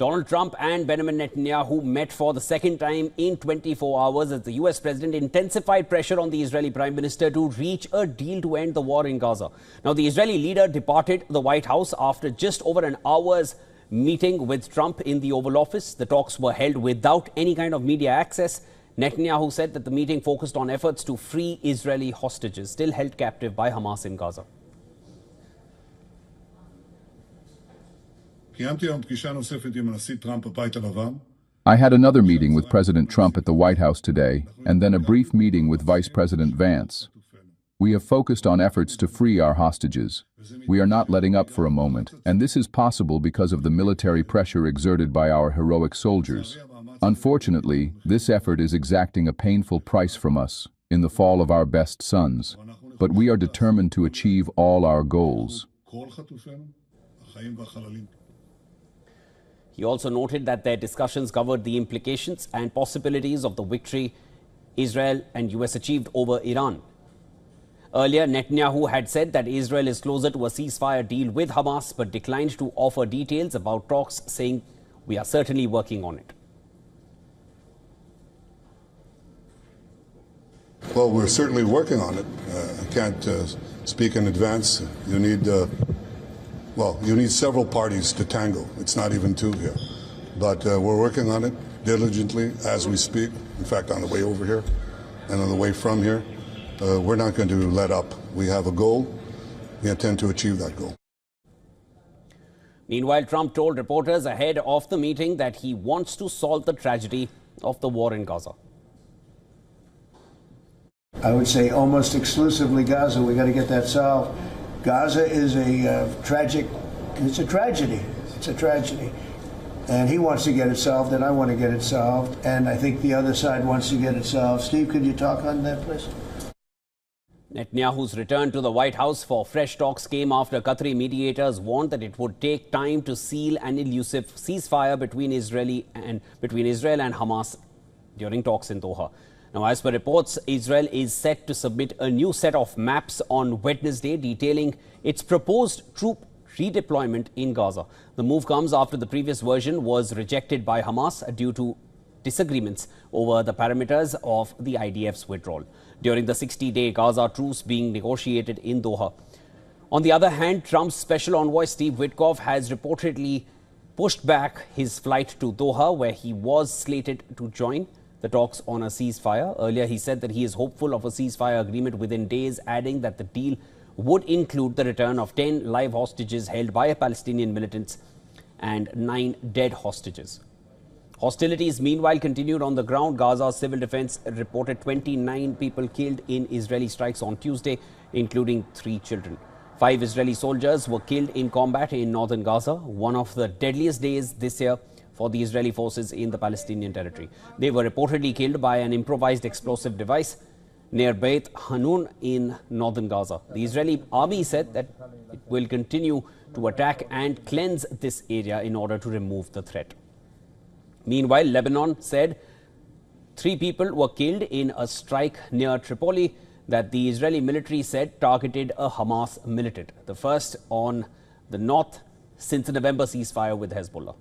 Donald Trump and Benjamin Netanyahu met for the second time in 24 hours as the US president intensified pressure on the Israeli prime minister to reach a deal to end the war in Gaza. Now, the Israeli leader departed the White House after just over an hour's meeting with Trump in the Oval Office. The talks were held without any kind of media access. Netanyahu said that the meeting focused on efforts to free Israeli hostages still held captive by Hamas in Gaza. I had another meeting with President Trump at the White House today, and then a brief meeting with Vice President Vance. We have focused on efforts to free our hostages. We are not letting up for a moment, and this is possible because of the military pressure exerted by our heroic soldiers. Unfortunately, this effort is exacting a painful price from us in the fall of our best sons, but we are determined to achieve all our goals. He also noted that their discussions covered the implications and possibilities of the victory Israel and US achieved over Iran. Earlier, Netanyahu had said that Israel is closer to a ceasefire deal with Hamas, but declined to offer details about talks, saying, "We are certainly working on it." Well, we're certainly working on it. I can't speak in advance. You need several parties to tango. It's not even two here. But we're working on it diligently as we speak. In fact, on the way over here and on the way from here, we're not going to let up. We have a goal. We intend to achieve that goal. Meanwhile, Trump told reporters ahead of the meeting that he wants to solve the tragedy of the war in Gaza. I would say almost exclusively Gaza. We got to get that solved. Gaza is it's a tragedy. It's a tragedy. And he wants to get it solved, and I want to get it solved. And I think the other side wants to get it solved. Steve, could you talk on that, please? Netanyahu's return to the White House for fresh talks came after Qatari mediators warned that it would take time to seal an elusive ceasefire between Israel and Hamas during talks in Doha. Now, as per reports, Israel is set to submit a new set of maps on Wednesday detailing its proposed troop redeployment in Gaza. The move comes after the previous version was rejected by Hamas due to disagreements over the parameters of the IDF's withdrawal during the 60-day Gaza truce being negotiated in Doha. On the other hand, Trump's special envoy Steve Witkoff has reportedly pushed back his flight to Doha, where he was slated to join the talks on a ceasefire. Earlier, he said that he is hopeful of a ceasefire agreement within days, adding that the deal would include the return of 10 live hostages held by Palestinian militants and 9 dead hostages. Hostilities, meanwhile, continued on the ground. Gaza's civil defense reported 29 people killed in Israeli strikes on Tuesday, including 3 children. 5 Israeli soldiers were killed in combat in northern Gaza, one of the deadliest days this year for the Israeli forces in the Palestinian territory. They were reportedly killed by an improvised explosive device near Beit Hanun in northern Gaza. The Israeli army said that it will continue to attack and cleanse this area in order to remove the threat. Meanwhile, Lebanon said 3 people were killed in a strike near Tripoli that the Israeli military said targeted a Hamas militant, the first on the north since the November ceasefire with Hezbollah.